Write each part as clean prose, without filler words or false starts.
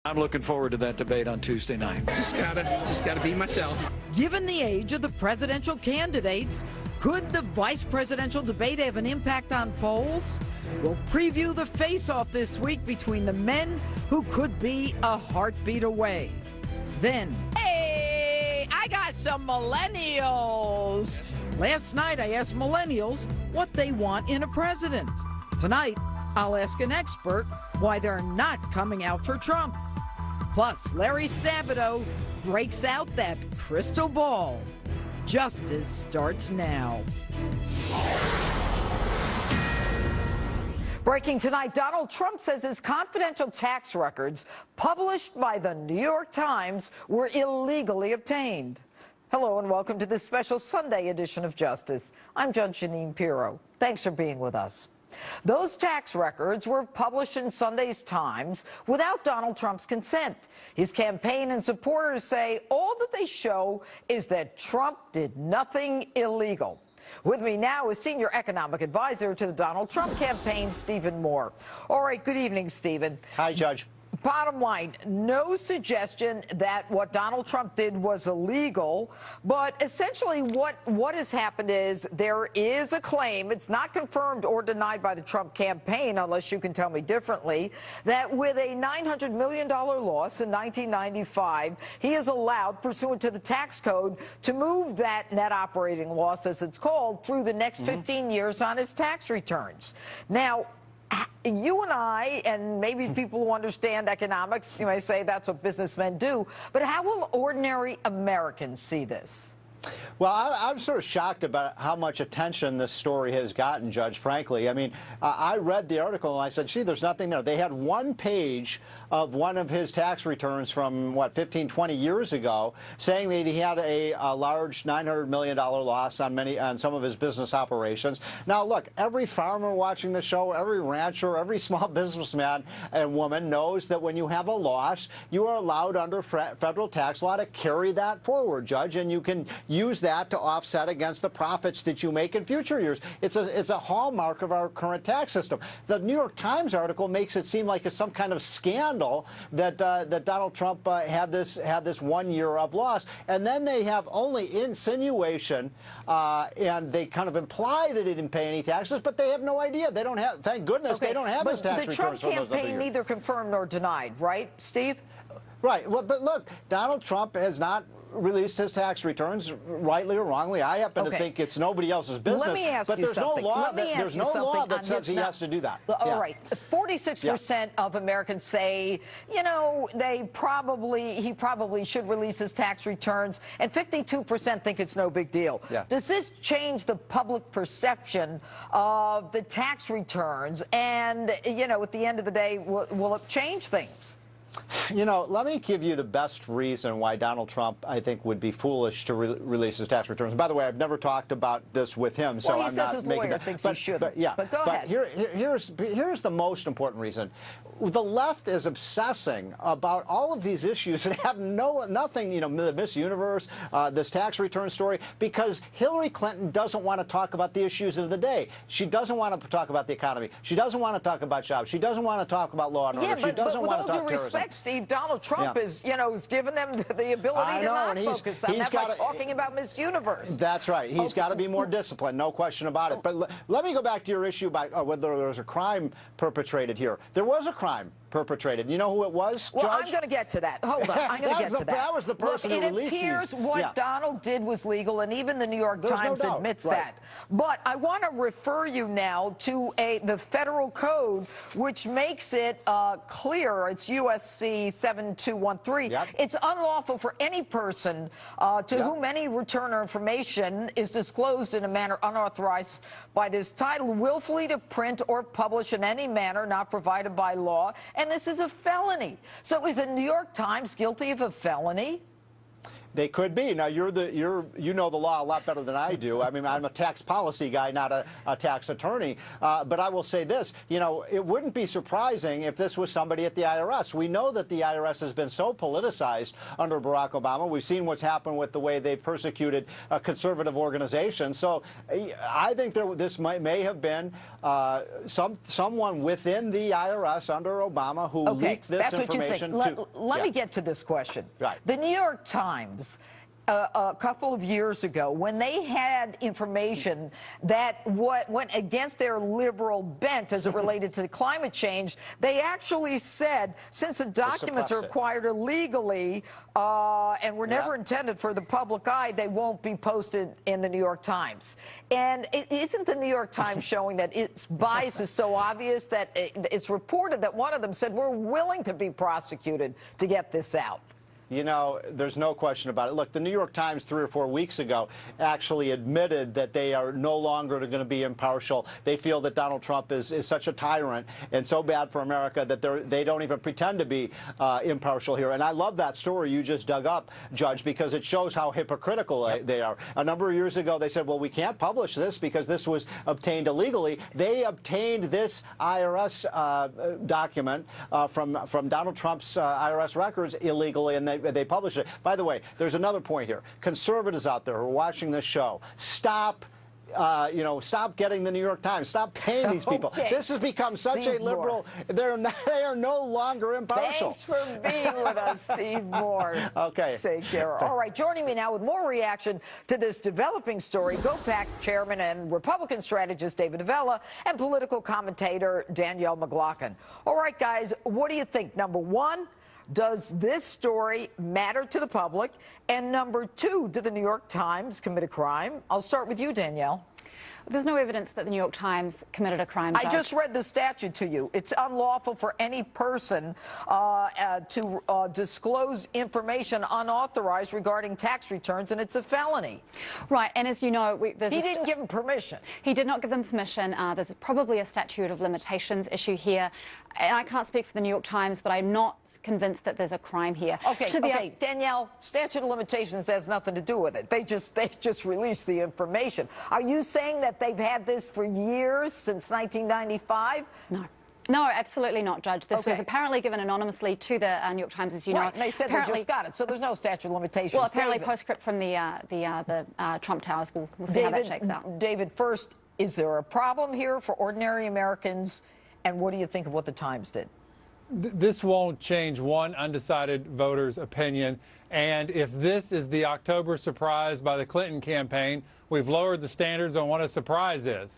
I'm looking forward to that debate on Tuesday night. Just gotta be myself. Given the age of the presidential candidates, could the vice presidential debate have an impact on polls? We'll preview the face-off this week between the men who could be a heartbeat away. Then, hey, I got some millennials. Last night I asked millennials what they want in a president. Tonight, I'll ask an expert why they're not coming out for Trump. Plus, Larry Sabato breaks out that crystal ball. Justice starts now. Breaking tonight, Donald Trump says his confidential tax records published by the New York Times were illegally obtained. Hello and welcome to this special Sunday edition of Justice. I'm Judge Jeanine Pirro. Thanks for being with us. Those tax records were published in Sunday's Times without Donald Trump's consent. His campaign and supporters say all that they show is that Trump did nothing illegal. With me now is senior economic advisor to the Donald Trump campaign, Stephen Moore. All right, good evening, Stephen. Hi, Judge. Bottom line, no suggestion that what Donald Trump did was illegal, but essentially what has happened is there is a claim, it's not confirmed or denied by the Trump campaign, unless you can tell me differently, that with a $900 million loss in 1995, he is allowed, pursuant to the tax code, to move that net operating loss, as it's called, through the next 15 years on his tax returns. Now, you and I, and maybe people who understand economics, you may say that's what businessmen do, but how will ordinary Americans see this? Well, I'm sort of shocked about how much attention this story has gotten, Judge, frankly. I mean, I read the article and I said, gee, there's nothing there. They had one page of one of his tax returns from, what, 15, 20 years ago, saying that he had a large $900 million loss on some of his business operations. Now, look, every farmer watching the show, every rancher, every small businessman and woman knows that when you have a loss, you are allowed under federal tax law to carry that forward, Judge, and you can use that to offset against the profits that you make in future years. It's a hallmark of our current tax system. The New York Times article makes it seem like it's some kind of scandal that Donald Trump had this 1 year of loss, and then they have only insinuation and they kind of imply that he didn't pay any taxes, but they have no idea. They don't have. Thank goodness they don't have his tax returns. The Trump campaign neither confirmed nor denied, right, Steve? Right. Well, but look, Donald Trump has not released his tax returns, rightly or wrongly. I happen to think it's nobody else's business. Let me ask you there's something. No law there's no law that says he has to do that. All right. 46% of Americans say, you know, he probably should release his tax returns, and 52% think it's no big deal. Yeah. Does this change the public perception of the tax returns? And, you know, at the end of the day, will it change things? You know, let me give you the best reason why Donald Trump, I think, would be foolish to release his tax returns. By the way, I've never talked about this with him, so I'm not making that. Thinks he should. But go ahead. Here's the most important reason. The left is obsessing about all of these issues that have nothing, you know, the Miss Universe, this tax return story, because Hillary Clinton doesn't want to talk about the issues of the day. She doesn't want to talk about the economy. She doesn't want to talk about jobs. She doesn't want to talk about law and order. She doesn't want to talk terrorism. Steve, Donald Trump is, you know, has given them the ability to not focus on that by talking about Miss Universe. That's right. He's got to be more disciplined, no question about it. But let me go back to your issue about whether there was a crime perpetrated here. There was a crime perpetrated. You know who it was, Well, Judge? I'm going to get to that. Hold on. I'm going to get to that. That was the person who released these. It appears what Donald did was legal, and even the New York Times admits that. But I want to refer you now to the federal code, which makes it clear. It's USC 7213. Yep. It's unlawful for any person to whom any return or information is disclosed in a manner unauthorized by this title, willfully to print or publish in any manner not provided by law. And this is a felony. So is the New York Times guilty of a felony? They could be. Now, you know the law a lot better than I do. I mean, I'm a tax policy guy, not a tax attorney. But I will say this, you know, it wouldn't be surprising if this was somebody at the IRS. We know that the IRS has been so politicized under Barack Obama. We've seen what's happened with the way they've persecuted conservative organizations. So I think this may have been someone within the IRS under Obama who leaked this information. Let me get to this question. Right. The New York Times, a couple of years ago, when they had information that went against their liberal bent as it related to climate change, they actually said, since the documents are acquired illegally and were never intended for the public eye, they won't be posted in the New York Times. And isn't the New York Times showing that its bias is so obvious that it's reported that one of them said, we're willing to be prosecuted to get this out? You know, there's no question about it. Look, the New York Times 3 or 4 weeks ago actually admitted that they are no longer going to be impartial. They feel that Donald Trump is such a tyrant and so bad for America that they don't even pretend to be impartial here. And I love that story you just dug up, Judge, because it shows how hypocritical they are. A number of years ago, they said, well, we can't publish this because this was obtained illegally. They obtained this IRS document from Donald Trump's IRS records illegally, and they published it. By the way, there's another point here. Conservatives out there who are watching this show, stop getting the New York Times. Stop paying these people. Okay. This has become such a liberal. They are no longer impartial. Thanks for being with us, Steve Moore. Okay. Take care. All right, joining me now with more reaction to this developing story, GOPAC Chairman and Republican strategist David Avella and political commentator Danielle McLaughlin. All right, guys, what do you think? Number one, does this story matter to the public? And number two, did the New York Times commit a crime? I'll start with you, Danielle. There's no evidence that the New York Times committed a crime, Judge. I just read the statute to you. It's unlawful for any person to disclose information unauthorized regarding tax returns, and it's a felony. Right, and as you know, he didn't give them permission. He did not give them permission. There's probably a statute of limitations issue here. And I can't speak for the New York Times, but I'm not convinced that there's a crime here. Okay, Danielle, statute of limitations has nothing to do with it. They just released the information. Are you saying that they've had this for years, since 1995? No. No, absolutely not, Judge. This was apparently given anonymously to the New York Times, as you know. And they said they just got it, so there's no statute of limitations. Well, apparently postscript from the Trump Towers. We'll see how that checks out. David, first, is there a problem here for ordinary Americans? And what do you think of what the Times did? This won't change one undecided voter's opinion. And if this is the October surprise by the Clinton campaign, we've lowered the standards on what a surprise is.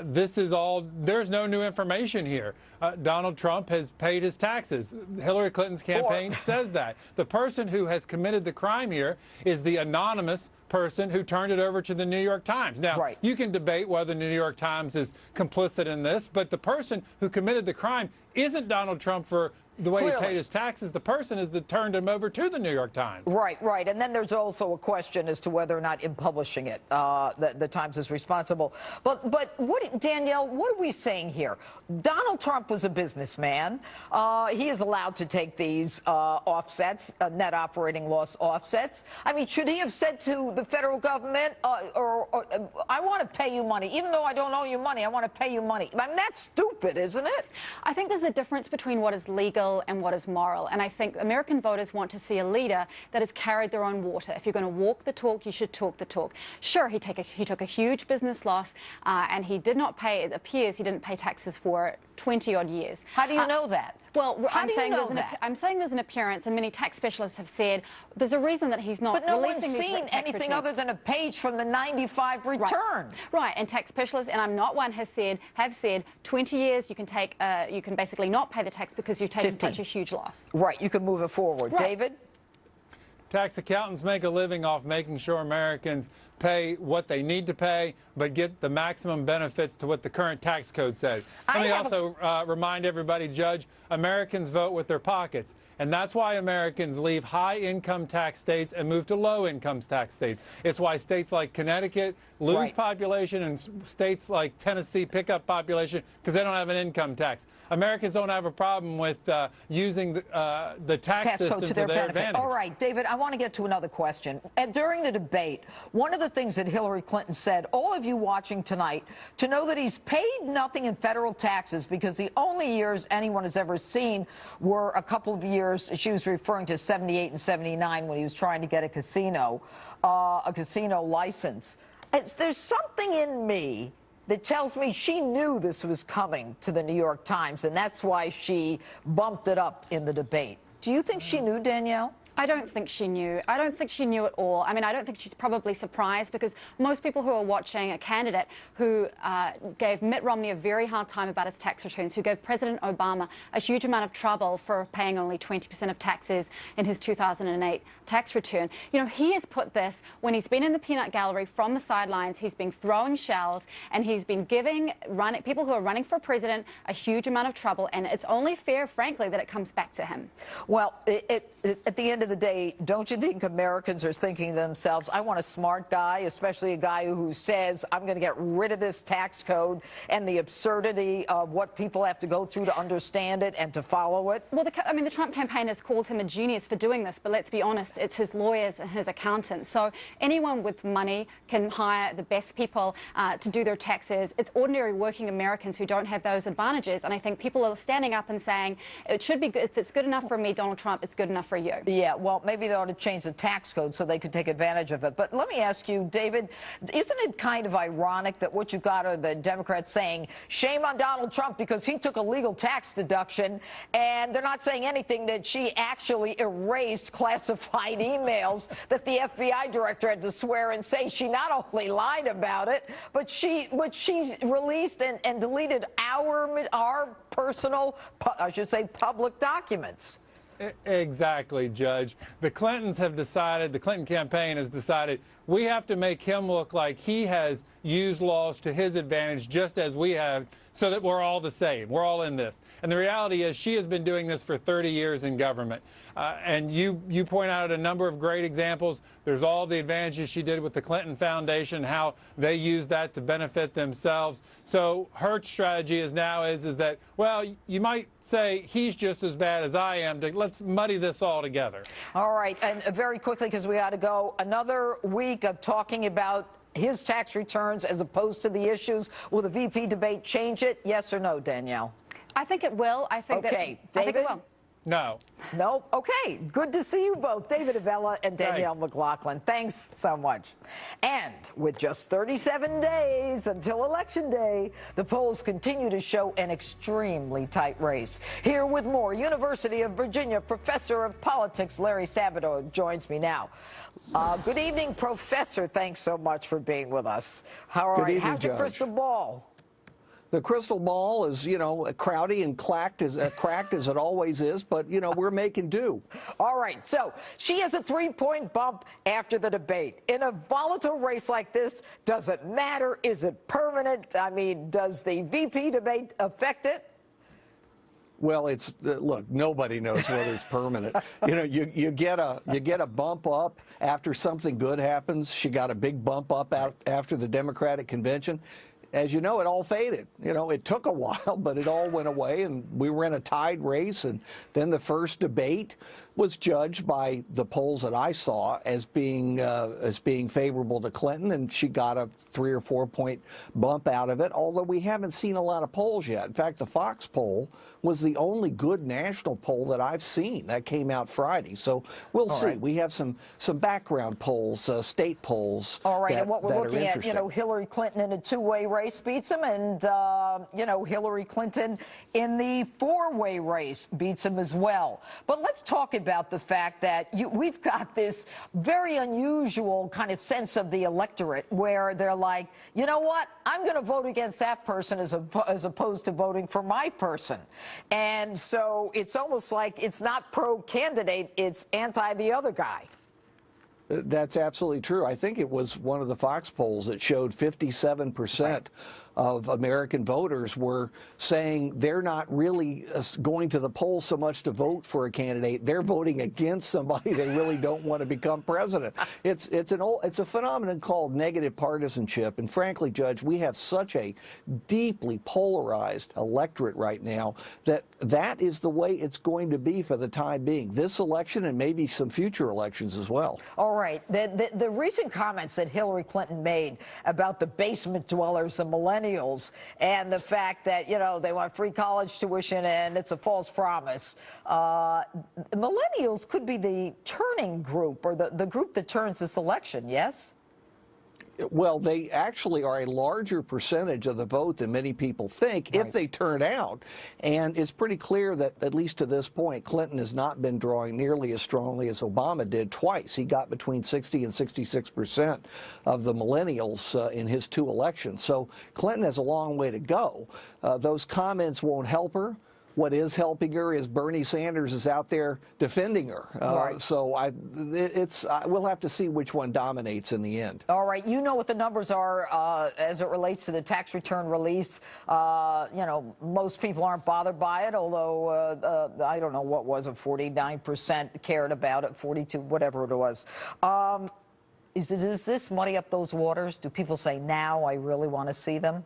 There's no new information here. Donald Trump has paid his taxes. Hillary Clinton's campaign says that. The person who has committed the crime here is the anonymous person who turned it over to the New York Times. Now, you can debate whether the New York Times is complicit in this, but the person who committed the crime isn't Donald Trump for the way he paid his taxes. The person is that turned him over to the New York Times. Right. And then there's also a question as to whether or not in publishing it, the Times is responsible. But Danielle, what are we saying here? Donald Trump was a businessman. He is allowed to take these offsets, net operating loss offsets. I mean, should he have said to the federal government, I want to pay you money, even though I don't owe you money, I want to pay you money? I mean, that's stupid, isn't it? I think there's a difference between what is legal and what is moral. And I think American voters want to see a leader that has carried their own water. If you're going to walk the talk, you should talk the talk. Sure, he took a huge business loss, and he did not pay, it appears he didn't pay taxes for 20-odd years. How do you know that? Well, I'm saying there's an appearance, and many tax specialists have said there's a reason that he's not releasing these tax returns. But no one's seen anything other than a page from the 95 return. Right, and tax specialists, and I'm not one, have said 20 years you can basically not pay the tax because you've taken such a huge loss. Right, you can move it forward. David? Tax accountants make a living off making sure Americans pay what they need to pay, but get the maximum benefits to what the current tax code says. Let me also remind everybody, Judge, Americans vote with their pockets. And that's why Americans leave high-income tax states and move to low-income tax states. It's why states like Connecticut lose population and states like Tennessee pick up population because they don't have an income tax. Americans don't have a problem with using the tax system to their advantage. All right, David, I want to get to another question. And during the debate, one of the things that Hillary Clinton said, all of you watching tonight, to know that he's paid nothing in federal taxes because the only years anyone has ever seen were a couple of years. She was referring to 78 and 79 when he was trying to get a casino license. There's something in me that tells me she knew this was coming to the New York Times, and that's why she bumped it up in the debate. Do you think she knew, Danielle? I don't think she knew. I don't think she knew at all. I mean, I don't think she's probably surprised because most people who are watching a candidate who gave Mitt Romney a very hard time about his tax returns, who gave President Obama a huge amount of trouble for paying only 20% of taxes in his 2008 tax return. You know, he has put this, when he's been in the peanut gallery from the sidelines, he's been throwing shells and he's been giving people who are running for president a huge amount of trouble. And it's only fair, frankly, that it comes back to him. Well, at the end of the day, don't you think Americans are thinking to themselves, I want a smart guy, especially a guy who says, I'm going to get rid of this tax code and the absurdity of what people have to go through to understand it and to follow it? Well, I mean, the Trump campaign has called him a genius for doing this, but let's be honest, it's his lawyers and his accountants. So anyone with money can hire the best people to do their taxes. It's ordinary working Americans who don't have those advantages. And I think people are standing up and saying, it should be good. If it's good enough for me, Donald Trump, it's good enough for you. Yeah, well, maybe they ought to change the tax code so they could take advantage of it. But let me ask you, David, isn't it kind of ironic that what you've got are the Democrats saying, shame on Donald Trump because he took a legal tax deduction, and they're not saying anything that she actually erased classified emails that the FBI director had to swear and say she not only lied about it, but she's released and deleted our personal, I should say, public documents. Exactly, Judge. The Clintons have decided, the Clinton campaign has decided, we have to make him look like he has used laws to his advantage just as we have, so that we're all the same. We're all in this. And the reality is she has been doing this for 30 years in government. And you point out a number of great examples. There's all the advantages she did with the Clinton Foundation, how they used that to benefit themselves. So her strategy is now is that, well, you might say he's just as bad as I am. Let's muddy this all together. All right. And very quickly, because we got to go, another week of talking about his tax returns as opposed to the issues. Will the VP debate change it? Yes or no, Danielle? I think it will. I think David? I think it will. No. No? Okay. Good to see you both, David Avella and Danielle McLaughlin. Thanks so much. And with just 37 days until Election Day, the polls continue to show an extremely tight race. Here with more, University of Virginia professor of politics Larry Sabato joins me now. Good evening, Professor. Thanks so much for being with us. How's your crystal ball? The crystal ball is, you know, crowdy and cracked as it always is, but, you know, we're making do. All right. So she has a 3-point bump after the debate. In a volatile race like this, does it matter? Is it permanent? I mean, does the VP debate affect it? Well, it's look, nobody knows whether it's permanent. You know, you get a bump up after something good happens. She got a big bump up after the Democratic convention. As you know, it all faded. You know, it took a while, but it all went away, and we were in a tied race. And then the first debate was judged by the polls that I saw as being favorable to Clinton, and she got a 3 or 4 point bump out of it, although we haven't seen a lot of polls yet. In fact, the Fox poll was the only good national poll that I've seen. That came out Friday. So we'll see. Right. We have some background polls, state polls. All right, and what we're looking at, you know, Hillary Clinton in a two-way race beats him, and, you know, Hillary Clinton in the four-way race beats him as well. But let's talk about the fact that we've got this very unusual kind of sense of the electorate where they're like, you know what, I'm going to vote against that person as opposed to voting for my person. And so it's almost like it's not pro-candidate, it's anti the other guy. That's absolutely true. I think it was one of the Fox polls that showed 57% of American voters were saying they're not really going to the polls so much to vote for a candidate. They're voting against somebody they really don't want to become president. It's a phenomenon called negative partisanship. And frankly, Judge, we have such a deeply polarized electorate right now that is the way it's going to be for the time being. This election and maybe some future elections as well. All right. The recent comments that Hillary Clinton made about the basement dwellers, the millennials, and the fact that, you know, they want free college tuition and it's a false promise. Millennials could be the turning group, or the group that turns this election, yes? Well, they actually are a larger percentage of the vote than many people think if they turn out. And it's pretty clear that, at least to this point, Clinton has not been drawing nearly as strongly as Obama did twice. He got between 60 and 66% of the millennials in his 2 elections. So Clinton has a long way to go. Those comments won't help her. What is helping her is Bernie Sanders is out there defending her. So we'll have to see which one dominates in the end. All right. You know what the numbers are as it relates to the tax return release. You know, most people aren't bothered by it, although I don't know, what was it, 49% cared about it, 42, whatever it was. Does this muddy up those waters? Do people say, now I really want to see them?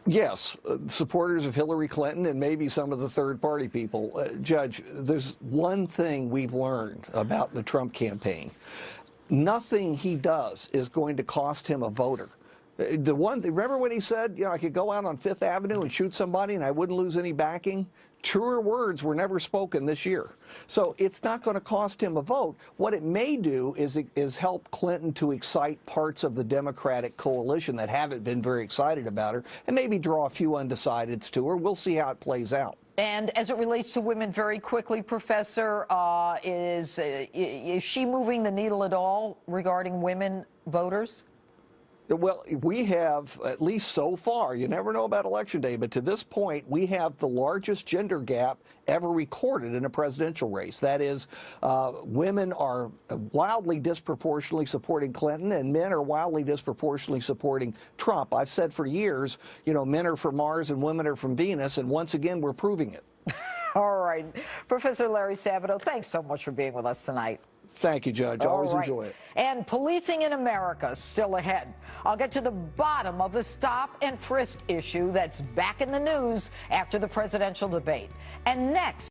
Yes, supporters of Hillary Clinton and maybe some of the third-party people. Judge, there's one thing we've learned about the Trump campaign. Nothing he does is going to cost him a voter. The one thing, remember when he said, you know, I could go out on Fifth Avenue and shoot somebody and I wouldn't lose any backing? Truer words were never spoken this year. So it's not going to cost him a vote. What it may do is help Clinton to excite parts of the Democratic coalition that haven't been very excited about her, and maybe draw a few undecideds to her. We'll see how it plays out. And as it relates to women, very quickly, Professor, is she moving the needle at all regarding women voters? Well, we have, at least so far, you never know about Election Day, but to this point, we have the largest gender gap ever recorded in a presidential race. That is, women are wildly disproportionately supporting Clinton, and men are wildly disproportionately supporting Trump. I've said for years, you know, men are from Mars and women are from Venus, and once again, we're proving it. All right. Professor Larry Sabato, thanks so much for being with us tonight. Thank you, Judge. Always enjoy it. And policing in America still ahead. I'll get to the bottom of the stop and frisk issue that's back in the news after the presidential debate. And next,